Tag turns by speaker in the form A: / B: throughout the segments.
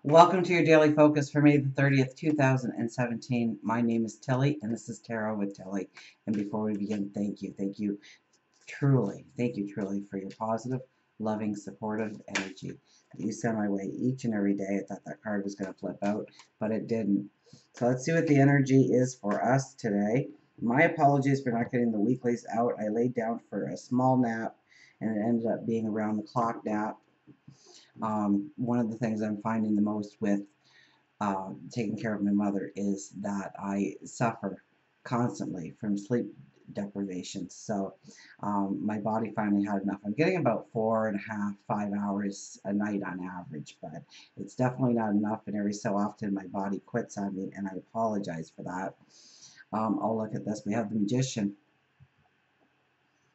A: Welcome to your daily focus for May the 30th, 2017. My name is Tilly, and this is Tarot with Tilly. And before we begin, thank you. Thank you truly for your positive, loving, supportive energy that you send my way each and every day. I thought that card was going to flip out, but it didn't. So let's see what the energy is for us today. My apologies for not getting the weeklies out. I laid down for a small nap, and it ended up being around the clock nap. One of the things I'm finding the most with taking care of my mother is that I suffer constantly from sleep deprivation. So my body finally had enough. I'm getting about 4.5, 5 hours a night on average, but it's definitely not enough. And every so often my body quits on me, and I apologize for that. I'll look at this. We have the Magician.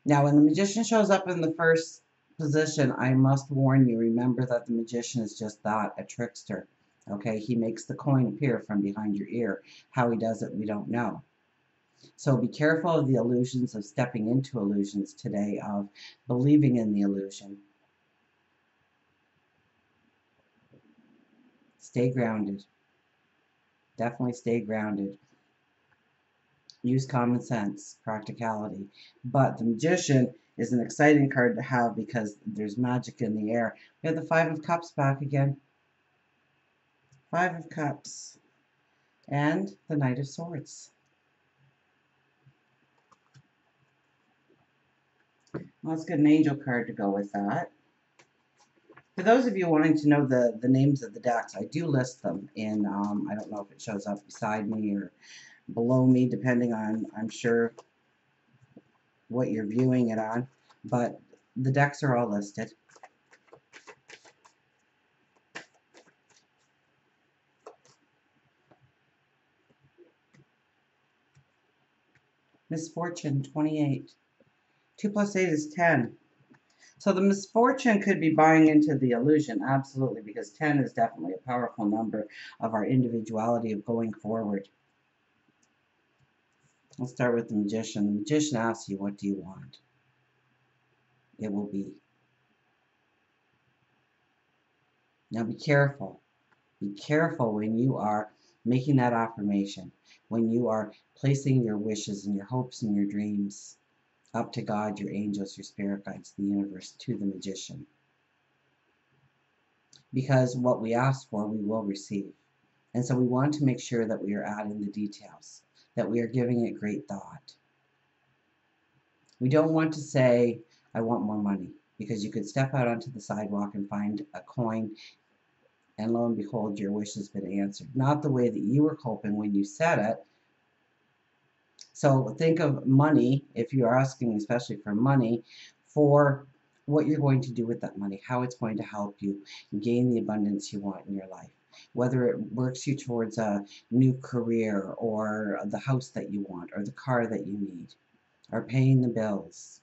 A: Now, when the Magician shows up in the first position, I must warn you, remember that the Magician is just that, a trickster. Okay, he makes the coin appear from behind your ear. How he does it, we don't know. So be careful of the illusions, of stepping into illusions today, of believing in the illusion. Stay grounded. Definitely stay grounded. Use common sense, practicality. But the Magician is an exciting card to have because there's magic in the air. We have the Five of Cups back again. Five of Cups. And the Knight of Swords. Let's get an angel card to go with that. For those of you wanting to know the names of the decks, I do list them in, I don't know if it shows up beside me or below me, depending on, I'm sure, what you're viewing it on. But the decks are all listed. Misfortune, 28. 2 plus 8 is 10. So the misfortune could be buying into the illusion, absolutely, because 10 is definitely a powerful number of our individuality of going forward. Let's start with the Magician. The Magician asks you, what do you want? It will be. Now be careful. Be careful when you are making that affirmation, when you are placing your wishes and your hopes and your dreams up to God, your angels, your spirit guides, the universe, to the Magician. Because what we ask for, we will receive. And so we want to make sure that we are adding the details, that we are giving it great thought. We don't want to say, I want more money, because you could step out onto the sidewalk and find a coin, and lo and behold, your wish has been answered. Not the way that you were hoping when you said it. So think of money, if you're asking especially for money, for what you're going to do with that money, how it's going to help you gain the abundance you want in your life. Whether it works you towards a new career, or the house that you want, or the car that you need, or paying the bills.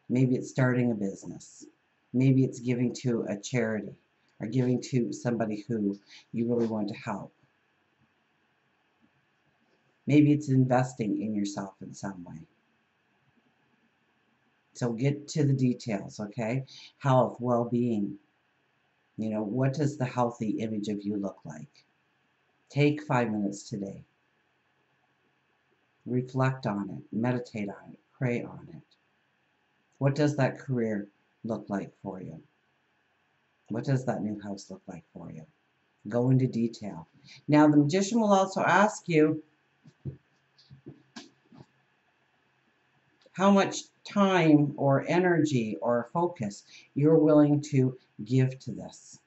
A: Maybe it's starting a business. Maybe it's giving to a charity, or giving to somebody who you really want to help. Maybe it's investing in yourself in some way. So get to the details, okay? Health, well-being. You know, what does the healthy image of you look like? Take 5 minutes today. Reflect on it, meditate on it, pray on it. What does that career look like for you? What does that new house look like for you? Go into detail. Now, the Magician will also ask you how much time or energy or focus you're willing to give to this.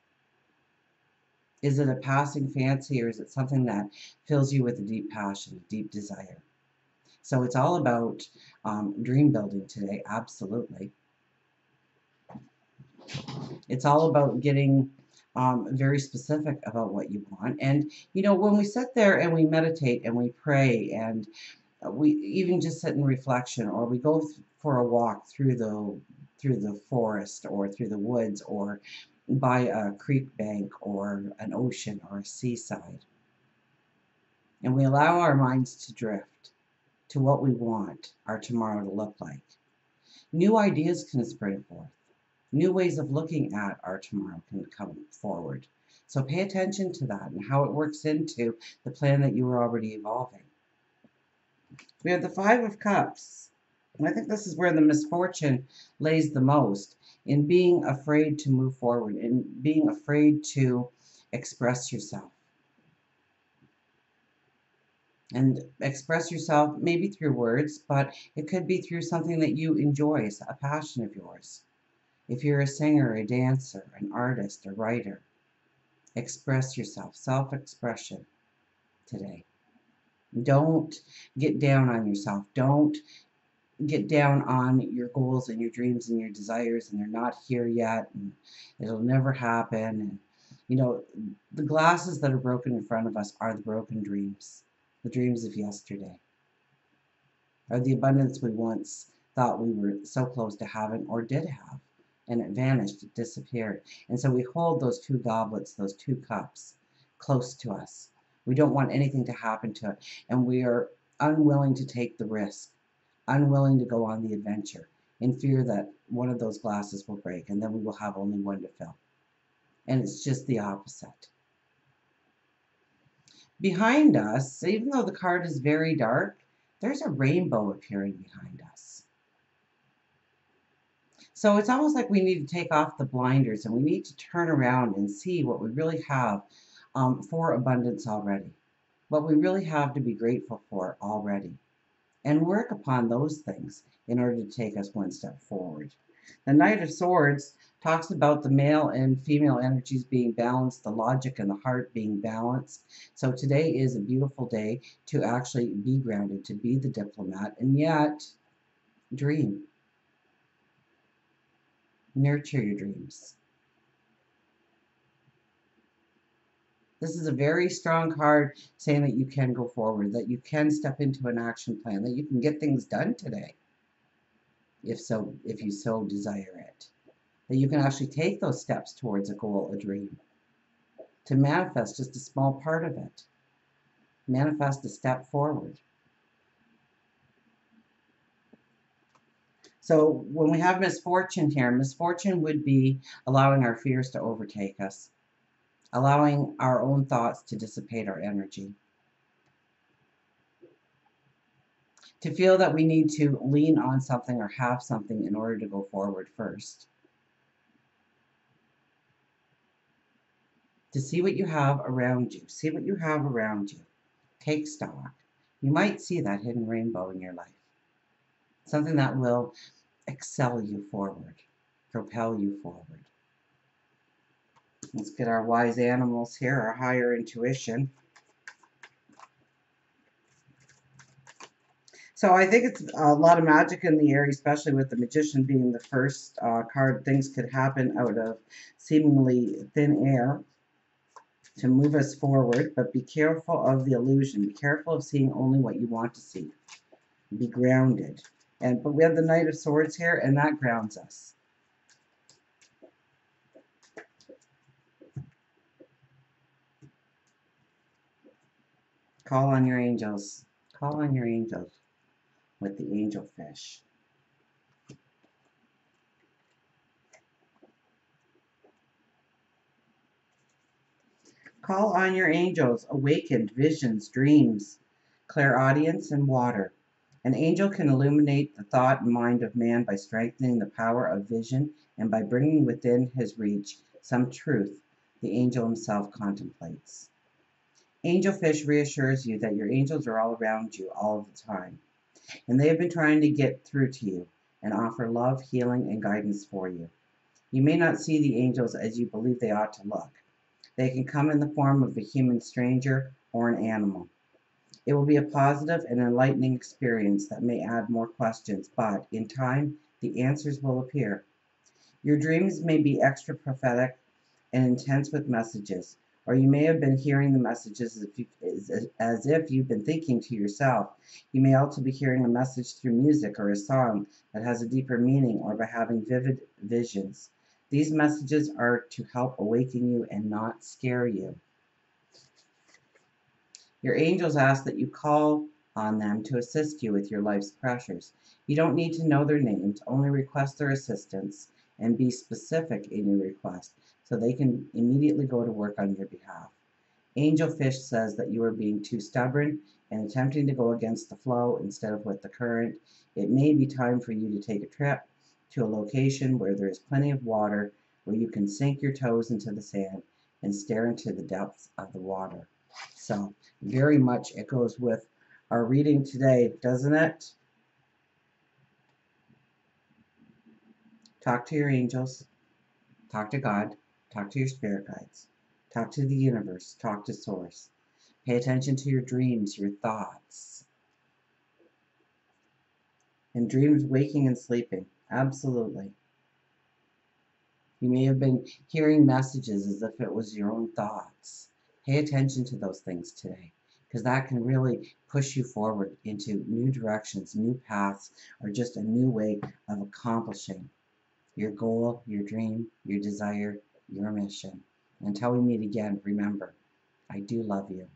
A: Is it a passing fancy, or is it something that fills you with a deep passion, deep desire? So it's all about dream building today, absolutely. It's all about getting very specific about what you want. And, you know, when we sit there and we meditate and we pray, and we even just sit in reflection, or we go for a walk through the forest, or through the woods, or by a creek bank, or an ocean, or a seaside, and we allow our minds to drift to what we want our tomorrow to look like, new ideas can spring forth. New ways of looking at our tomorrow can come forward. So pay attention to that and how it works into the plan that you are already evolving. We have the Five of Cups. And I think this is where the misfortune lays the most, in being afraid to move forward, in being afraid to express yourself. And express yourself maybe through words, but it could be through something that you enjoy, a passion of yours. If you're a singer, a dancer, an artist, a writer, express yourself, self-expression today. Don't get down on yourself. Don't get down on your goals and your dreams and your desires, and they're not here yet, and it'll never happen. And you know, the glasses that are broken in front of us are the broken dreams, the dreams of yesterday, are the abundance we once thought we were so close to having or did have, and it vanished, it disappeared. And so we hold those two goblets, those two cups, close to us. We don't want anything to happen to it, and we are unwilling to take the risk, unwilling to go on the adventure, in fear that one of those glasses will break and then we will have only one to fill. And it's just the opposite. Behind us, even though the card is very dark, there's a rainbow appearing behind us. So it's almost like we need to take off the blinders and we need to turn around and see what we really have for abundance already, what we really have to be grateful for already, and work upon those things in order to take us one step forward. The Knight of Swords talks about the male and female energies being balanced, the logic and the heart being balanced. So today is a beautiful day to actually be grounded, to be the diplomat, and yet dream. Nurture your dreams. This is a very strong card saying that you can go forward, that you can step into an action plan, that you can get things done today, if you so desire it. That you can actually take those steps towards a goal, a dream, to manifest just a small part of it. Manifest a step forward. So when we have misfortune here, misfortune would be allowing our fears to overtake us, allowing our own thoughts to dissipate our energy, to feel that we need to lean on something or have something in order to go forward first, to see what you have around you. See what you have around you. Take stock. You might see that hidden rainbow in your life, something that will excel you forward, propel you forward. Let's get our wise animals here, our higher intuition. So I think it's a lot of magic in the air, especially with the Magician being the first card. Things could happen out of seemingly thin air to move us forward, but be careful of the illusion. Be careful of seeing only what you want to see. Be grounded. But we have the Knight of Swords here, and that grounds us. Call on your angels. Call on your angels with the angel fish. Call on your angels, awakened, visions, dreams, clairaudience, and water. An angel can illuminate the thought and mind of man by strengthening the power of vision and by bringing within his reach some truth the angel himself contemplates. Angelfish reassures you that your angels are all around you all of the time, and they have been trying to get through to you and offer love, healing, and guidance for you. You may not see the angels as you believe they ought to look. They can come in the form of a human stranger or an animal. It will be a positive and enlightening experience that may add more questions, but in time, the answers will appear. Your dreams may be extra prophetic and intense with messages, or you may have been hearing the messages as if you've been thinking to yourself. You may also be hearing a message through music or a song that has a deeper meaning, or by having vivid visions. These messages are to help awaken you and not scare you. Your angels ask that you call on them to assist you with your life's pressures. You don't need to know their names, only request their assistance, and be specific in your request so they can immediately go to work on your behalf. Angel Fish says that you are being too stubborn and attempting to go against the flow instead of with the current. It may be time for you to take a trip to a location where there is plenty of water, where you can sink your toes into the sand and stare into the depths of the water. So, very much it goes with our reading today, doesn't it? Talk to your angels, talk to God, talk to your spirit guides, talk to the universe, talk to Source. Pay attention to your dreams, your thoughts. And dreams, waking and sleeping. Absolutely. You may have been hearing messages as if it was your own thoughts. Pay attention to those things today, because that can really push you forward into new directions, new paths, or just a new way of accomplishing your goal, your dream, your desire, your mission. Until we meet again, remember, I do love you.